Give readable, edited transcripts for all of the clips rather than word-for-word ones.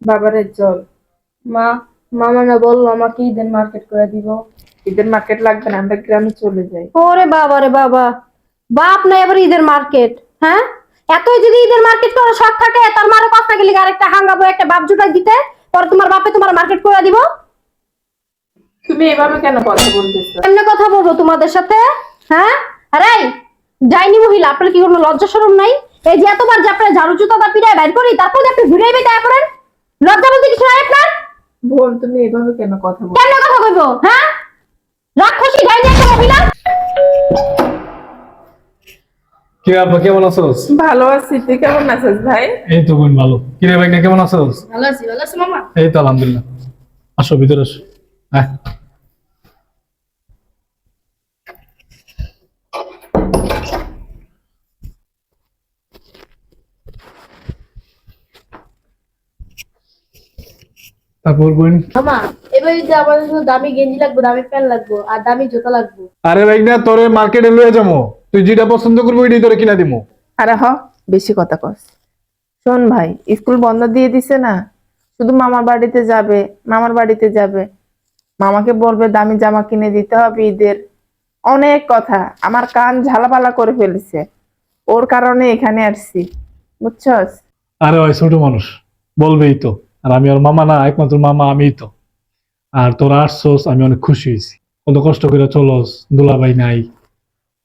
বাবারে চল। মা, মামা না বললো আমাকে ঈদের মার্কেট করে দিব। ঈদের মার্কেট লাগবে না, আমরা গ্রামে চলে যাই। ওরে বাবা রে বাবা, বাপ না এবার ঈদের মার্কেট? হ্যাঁ, এতই যদি ঈদের মার্কেট করার শখ থাকে, তার মারে কথা গেলে আরেকটা হাঙ্গাবো, একটা বাপ জুটাই দিতে, পরে তোমার বাপে তোমার মার্কেট করে দিব। তুমি এভাবে কেন কথা বলতেছো? এমনি কথা বলবো তোমাদের সাথে? হ্যাঁ, আরে যাইনি মহিলা, আপনার কি কোনো লজ্জা শরম নাই? এই যে এতবার যে আপনার ঝাড়ু জুতা পিটায় বাইর করি, তারপর আপনি ঘুরে বেটায় করেন, লজ্জা বলতে কিছু নাই আপনার? বোন, তুমি এভাবে কেন কথা বল? কেন কথা কইবো? হ্যাঁ, রাক্ষসী ডাইনি একটা মহিলা। কি আপা, কেমন আছোস? ভালো আছি, তুই কেমন আছিস ভাই? এই তো বোন ভালো। কি রে ভাই, কেমন আছোস? ভালো আছি, ভালো আছি মামা। এই তো আলহামদুলিল্লাহ। আসো ভিতরে আসো। হ্যাঁ, তারপর বোন? মামা, এবার যে আমাদের শুধু দামি গেঞ্জি লাগবে, দামি প্যান্ট লাগবে, আর দামি জুতা লাগবে। আরে ভাই না, তোরে মার্কেটে লয়ে যাবো, তুই যেটা পছন্দ করবি ওইটাই তোরে কিনা দিমু। আরে বেশি কথা কস। শোন ভাই, স্কুল বন্ধ দিয়ে দিছে না, শুধু মামার বাড়িতে যাবে, মামার বাড়িতে যাবে, মামাকে বলবে দামি জামা কিনে দিতে হবে ঈদের। অনেক কথা, আমার কান ঝালাপালা করে ফেলেছে, ওর কারণে এখানে আসছি, বুঝছস? আরে ওই ছোট মানুষ, বলবেই তো। আর আমি ওর মামা না, একমাত্র মামা আমিই তো। আর তোরা আসছোস, আমি অনেক খুশি হয়েছি। কত কষ্ট করে চলস, দুলাভাই নাই,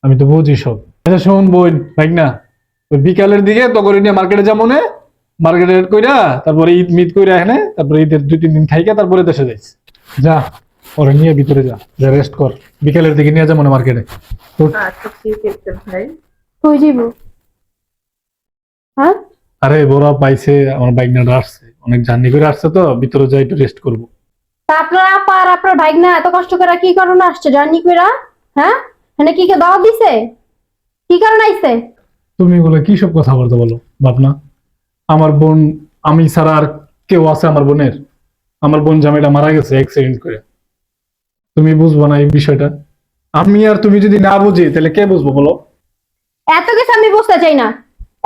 আমি তো বুঝি সব। আচ্ছা শোন বোন, ভাই না, ওই বিকালের দিকে তো করে নিয়ে মার্কেটে যাবো না, মার্কেটে কইরা তারপরে ঈদ মিদ কইরা এখানে, তারপরে ঈদের 2-3 দিন থাইকা তারপরে দেশে যাইস। যা, ওরা নিয়ে ভিতরে যা, যা রেস্ট কর। বিকালের দিকে নিয়ে যাবো না মার্কেটে। আচ্ছা ঠিক আছে ভাই। কই যাব? হ্যাঁ, আরে বড় পাইছে, আমার বাইক নিয়ে আসছে, অনেক জার্নি করে আসছে তো, ভিতরে যাই একটু রেস্ট করবো। তা আপনার আপা আর আপনার ভাই না এত কষ্ট করে কি কারণে আসছে জার্নি কইরা? হ্যাঁ, মানে কি কে দাওয়াত দিছে? কি কারণে আইছে? তুমি বলে কি সব কথা বলতে বলো ভাবনা? আমার বোন, আমি ছাড়া আর কেউ আছে আমার বোনের? আমার বোন জামাইটা মারা গেছে অ্যাক্সিডেন্ট করে। তুমি বুঝবো না এই বিষয়টা? আমি আর তুমি যদি না বুঝি তাহলে কে বুঝবো বলো? এত কিছু আমি বুঝতে চাই না,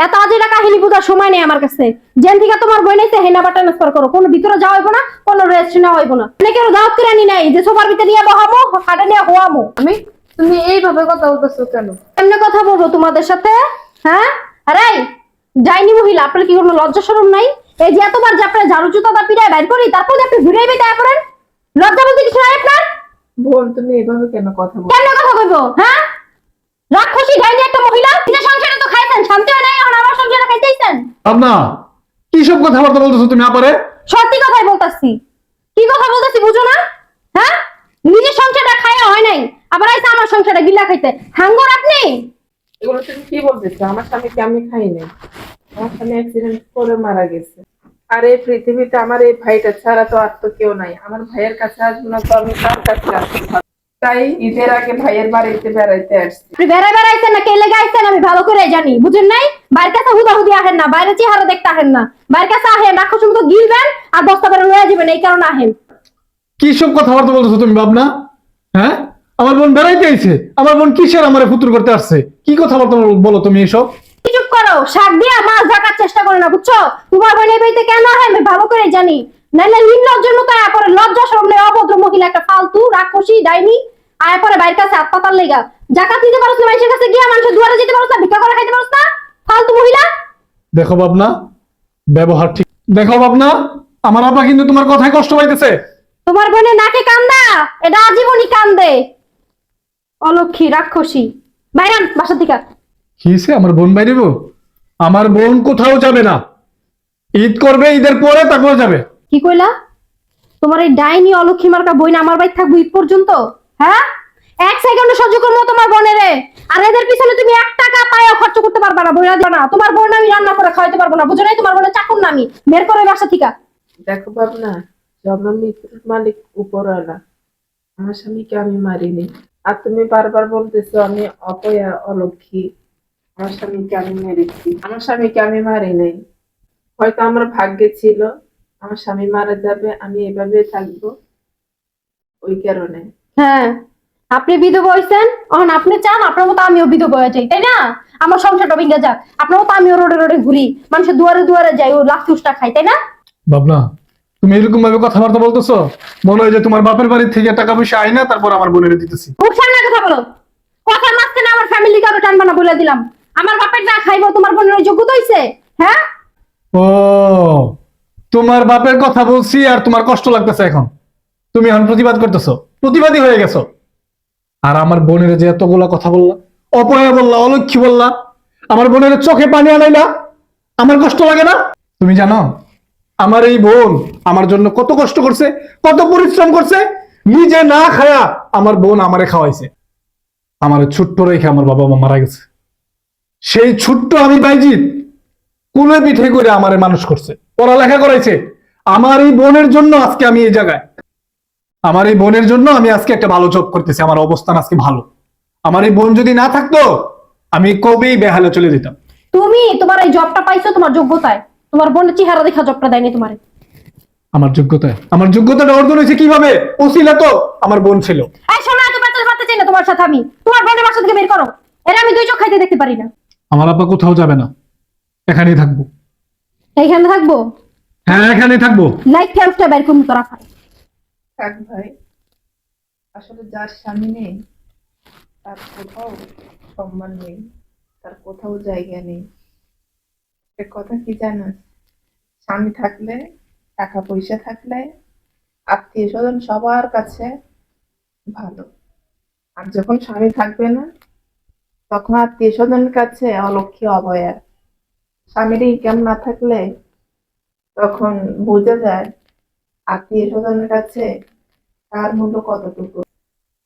এত আজেরা কাহিনী বোঝার সময় নেই আমার কাছে। যেন থেকে তোমার বই নাইছে হেনা বাটা ট্রান্সফার করো, কোনো ভিতরে যাওয়া হইব না, কোনো রেস্ট নেওয়া হইব না। মানে কেউ দাওয়াত করে আনি নাই যে সোফার ভিতরে নিয়ে বহামো, খাটে নিয়ে হোয়ামো আমি? তুমি এইভাবে কথা বলতেছো কেন? এমনি কথা বলবো তোমাদের সাথে? হ্যাঁ, আরে যাইনি মহিলা, আপনার কি কোনো লজ্জা শরম নাই? এই যে এতবার যে আপনার ঝাড়ু জুতা পিটায় বাইর করি, তারপর আপনি ঘুরে বেটায় করেন, লজ্জা বলতে কিছু নাই আপনার? বোন, তুমি এভাবে কেন কথা বল? কেন কথা কইবো? হ্যাঁ, রাক্ষসী ডাইনি একটা মহিলা। নিজের সংসারে তো খাইছেন, শান্তি হয় নাই, এখন আমার সংসারে খাইতেইছেন। ভাবনা, কি সব কথাবার্তা বলতেছো তুমি আপারে? সত্যি কথাই বলতাছি। কি কথা বলতেছি বুঝো না? হ্যাঁ, নিজের সংসারটা খায়া হয় নাই, আবার আইসা আমার সংসারটা গিলা খাইতে। হাঙ্গর আপনি? এগুলো তুমি কি বলতেছো? আমার স্বামীকে আমি খাই নাই, আমার স্বামী অ্যাক্সিডেন্ট করে মারা গেছে। আর এই পৃথিবীতে আমার এই ভাইটা ছাড়া তো আর তো কেউ নাই। আমার ভাইয়ের কাছে আসবো না তো আমি কার কাছে আসবো? তাই ঈদের আগে ভাইয়ের বাড়িতে বেড়াইতে আসছি। আপনি বেড়াই বেড়াইছেন না কে লেগে আইছেন আমি ভালো করে জানি, বুঝেন নাই? বাইরের কাছে হুদাহুদি আহেন না, বাইরে চেহারা দেখতে আহেন না, বাইরের কাছে আহেন রাক্ষসের মতো গিলবেন আর বস্তা করে লয়ে যাবেন, এই কারণে আহেন। কি সব কথাবার্তা বলতেছো তুমি ভাবনা? হ্যাঁ, আমার বোন বেড়াইতে আইছে, আমার বোন কিসের আমারে ফুতুর করতে আসছে? কি কথাবার্তা বলো তুমি এসব? চুপ করো, শাক দিয়া মাছ ঢাকার চেষ্টা করো না, বুঝছো? তোমার বোন এই বাড়িতে কেন আহে আমি ভালো করে জানি। নাইলে নির্লজ্জের মতো আয়া পরে, লজ্জা শরম নেই, অভদ্র মহিলা একটা, ফালতু রাক্ষসী ডাইনি আয়া পরে বাইরের কাছে আত্মাতার লেগা। জাকাত দিতে পারছ না, মানুষের কাছে গিয়া মানুষের দুয়ারে যেতে পারছ না, ভিক্ষা করে খাইতে পারছ না, ফালতু মহিলা। দেখো ভাবনা, ব্যবহার ঠিক দেখো ভাবনা, আমার আপা কিন্তু তোমার কথায় কষ্ট পাইতেছে। তোমার বোনের নাকে কান্দা, এটা আজীবনই কান্দে। অলক্ষী রাক্ষসী, বাইরান বাসা থেকে। কি হয়েছে? আমার বোন বাইরেব? আমার বোন কোথাও যাবে না, ঈদ করবে, ঈদের পরে তারপরে যাবে। কি কইলা? তোমার এই ডাইনি অলক্ষী মার্কা বই না আমার বাড়ি থাকবো ঈদ পর্যন্ত? হ্যাঁ, এক সেকেন্ড সহ্য করবো তোমার বোনেরে? আর এদের পিছনে তুমি 1 টাকা পায়ও খরচ করতে পারবা না, বইরা দিও না। তোমার বোন আমি রান্না করে খাওয়াইতে পারবো না, বুঝো নাই? তোমার বোনের চাকর না আমি, বের করে বাসা থেকে। দেখো ভাবনা, জন্ম মৃত্যুর মালিক উপরওয়ালা, আমার স্বামীকে আমি মারিনি। আর তুমি বারবার বলতেছো আমি অপয়া অলক্ষী, আমার স্বামীকে আমি মেরেছি। আমার স্বামীকে আমি মারি নাই। হয়তো আমার ভাগ্যে ছিল আমার স্বামী মারা যাবে, আমি এভাবে থাকবো, ওই কারণে। হ্যাঁ, আপনি বিধবা হইছেন, এখন আপনি চান আপনার মতো আমিও বিধবা হয়ে যাই, তাই না? আমার সংসারটা ভেঙে যাক, আপনার মতো আমিও রোডে রোডে ঘুরি, মানুষের দুয়ারে দুয়ারে যাই, ও লাখ খাই, তাই না? ভাবনা, তুমি এরকম ভাবে কথাবার্তা বলতেছো, মনে হয় যে তোমার বাপের বাড়ি থেকে টাকা পয়সা আই না তারপর আমার বোনের দিতেছি। মুখ সামনে কথা বলো। কথার মাঝখানে আমার ফ্যামিলি কারো টানবা না বলে দিলাম। আমার বাপের না খাইবো তোমার বোনের ওই যোগ্যতা হইছে? হ্যাঁ, ও, তোমার বাপের কথা বলছি আর তোমার কষ্ট লাগতেছে এখন, তুমি এখন প্রতিবাদ করতেছো, প্রতিবাদী হয়ে গেছো। আর আমার বোনের যে এতগুলা কথা বললা, অপয়া বললা, অলক্ষী বললা, আমার বোনের চোখে পানি আনাইলা, আমার কষ্ট লাগে না? তুমি জানো আমার এই বোন আমার জন্য কত কষ্ট করছে, কত পরিশ্রম করছে, নিজে না খায়া আমার বোন আমারে খাওয়াইছে। আমার ছোট্ট রেখে আমার বাবা মা মারা গেছে, সেই ছোট্ট আমি বাইজিৎ কুলে পিঠে করে আমারে মানুষ করছে, পড়ালেখা করাইছে। আমার এই বোনের জন্য আজকে আমি এই জায়গায়, আমার এই বোনের জন্য আমি আজকে একটা ভালো জব করতেছি, আমার অবস্থান আজকে ভালো। আমার এই বোন যদি না থাকতো আমি কবেই বেহালে চলে যেতাম। তুমি তোমার এই জবটা পাইছো তোমার যোগ্যতায়। তোমার বোনের চেহারা দেখা জবটা দেয়নি তোমারে। আমার যোগ্যতাটা অর্জন হয়েছে কিভাবে? ওসিলা তো আমার বোন ছিল। এই শোনো, এত বাচ্চা বাচ্চা চাই না তোমার সাথে আমি। তোমার বোনের বাসা থেকে বের করো। এরা আমি দুই চোখ খাইতে দেখতে পারি না। আমার আপা কোথাও যাবে না, এখানেই থাকবো। এইখানে থাকবো? হ্যাঁ, এখানেই থাকবো। লাইট ফেরতটা বের করুন তোরা খাই। থাক ভাই, আসলে যার স্বামী নেই তার কোথাও সম্মান নেই, তার কোথাও জায়গা নেই। একটা কথা কি জানো, স্বামী থাকলে, টাকা পয়সা থাকলে, আত্মীয় স্বজন সবার কাছে ভালো। আর যখন স্বামী থাকবে না, তখন আত্মীয় স্বজনের কাছে অলক্ষী অবয়া। স্বামীর ইনকাম না থাকলে তখন বোঝা যায় আত্মীয় স্বজনের কাছে তার মূল্য কতটুকু।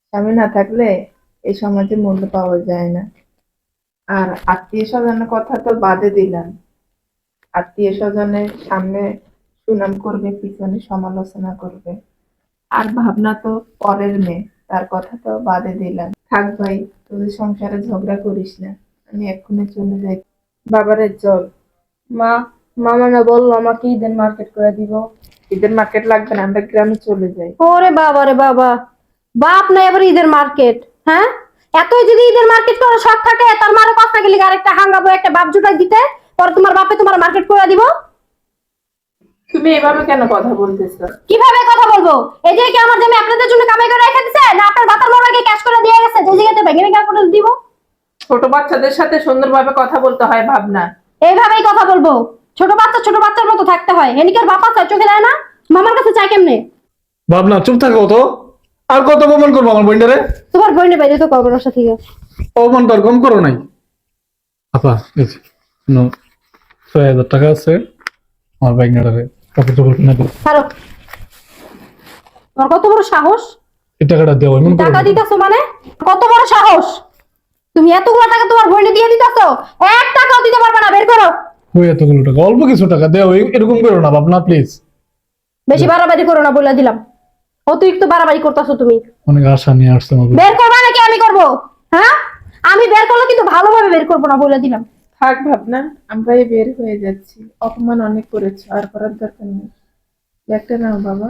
স্বামী না থাকলে এই সমাজে মূল্য পাওয়া যায় না। আর আত্মীয় স্বজনের কথা তো বাদে দিলাম, আত্মীয় স্বজনের সামনে সুনাম করবে, পিছনে সমালোচনা করবে। আর ভাবনা তো পরের মেয়ে, তার কথা তো বাদে দিলাম। থাক ভাই, তোদের সংসারে ঝগড়া করিস না, আমি এক্ষুনি চলে যাই। বাবারে চল। মা, মামা না বললো আমাকে ঈদের মার্কেট করে দিব। ঈদের মার্কেট লাগবে না, আমরা গ্রামে চলে যাই। ওরে বাবা রে বাবা, বাপ না এবার ঈদের মার্কেট? হ্যাঁ, এতই যদি ঈদের মার্কেট করার শখ থাকে, তার মারো কথা গেলে আরেকটা হাঙ্গাবো, একটা বাপ জুটাই দিতে, পরে তোমার বাপে তোমার মার্কেট করে দিব। তুমি এভাবে কেন কথা বলতেছো? কিভাবে কথা বলবো? এই যে কি আমার জমি আপনাদের জন্য কামাই করে রেখে দিছে, না আপনার বাতার মোড়াকে ক্যাশ করে দিয়ে গেছে যে জায়গাতে ভেঙে ভেঙে করে দিব? ছোট বাচ্চাদের সাথে সুন্দরভাবে কথা বলতে হয়, ভাবনা। এইভাবেই কথা বলবো। ছোট বাচ্চার মতো থাকতে হয়। এনিকার বাপ আছে, চোখে দেয় না? মামার কাছে চাই কেমনে? ভাবনা চুপ থাকো তো, আর কত অপমান করবো আমার বোনটারে? তোমার বইনে বাইরে তো করবো রসা থেকে। অপমান তো আর কম করো নাই। আপা এই যে, ৬,০০০ টাকা আছে, আমার বাইক নাটারে কাপড় চোপড় কিনা দিও। ছাড়ো, তোমার কত বড় সাহস? এই টাকাটা দেওয়া এমন করো টাকা না। দিতেছো মানে? কত বড় সাহস? তুমি এতগুলো টাকা তোমার বইনে দিয়ে দিতেছো, 1 টাকাও দিতে পারবে না। বের করো। ওই এতগুলো টাকা, অল্প কিছু টাকা দেও, এরকম করো না ভাবনা প্লিজ। বেশি বাড়াবাড়ি করো না বলে দিলাম। অতিরিক্ত বাড়াবাড়ি করতেছো তুমি। অনেক আশা নিয়ে আসছে আমার। বের করবা নাকি আমি করব? হ্যাঁ, আমি বের করলে কিন্তু ভালোভাবে বের করবো না বলে দিলাম। থাক ভাবনা, আমরাই বের হয়ে যাচ্ছি। অপমান অনেক করেছো, আর করার দরকার নেই। একটা নাও বাবা।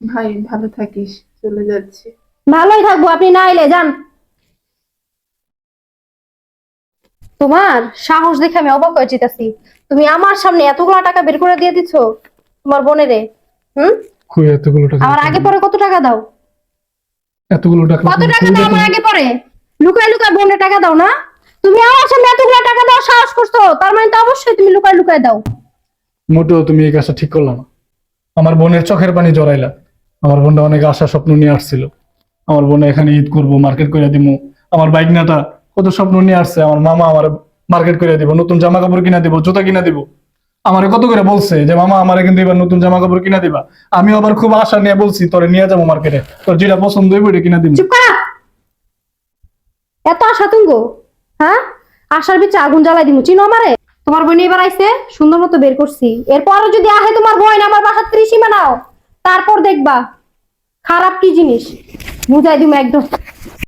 ভাই ভালো থাকিস, চলে যাচ্ছি। ভালোই থাকবো, আপনি না এলে যান। তোমার সাহস দেখে আমি অবাক হয়ে যেতেছি। তুমি আমার সামনে এতগুলো টাকা বের করে দিয়ে দিছো তোমার বোনেরে। কই এতগুলো টাকা? আমার আগে পরে কত টাকা দাও? এতগুলো টাকা কত টাকা দাও আমার আগে পরে? লুকায় লুকায় বোনের টাকা দাও না? তুমি আমার সামনে এতগুলো টাকা দাও সাহস করছো, তার মানে তো অবশ্যই তুমি লুকায় লুকায় দাও। মোটেও তুমি এই কাজটা ঠিক করলা না। আমার বোনের চোখের পানি জড়াইলা। আমার বোনটা অনেক আশা স্বপ্ন নিয়ে আসছিল, আমার বোন এখানে ঈদ করবো, মার্কেট করে দিব। আমার বাইকনাটা কত স্বপ্ন নিয়ে আসছে, আমার মামা আমার মার্কেট করে দিব, নতুন জামা কাপড় কিনা দিব, জুতা কিনা দিব। আমারে কত করে বলছে যে মামা আমারে কিন্তু এবার নতুন জামা কাপড় কিনা দিবা। আমি আবার খুব আশা নিয়ে বলছি তোরে নিয়ে যাবো মার্কেটে, তোর যেটা পছন্দ হইব ওইটা কিনা দিব। চুপ করা। এত আশা তুঙ্গো? হ্যাঁ, আশার ভিতরে আগুন জ্বালাই দিমু। চিনো আমারে? তোমার বোন এবার আইছে, সুন্দর মতো বের করছি। এরপরও যদি আহে তোমার বোন আমার বাসার ত্রিসীমা নাও, তারপর দেখবা খারাপ কি জিনিস বুঝাই দিমু একদম।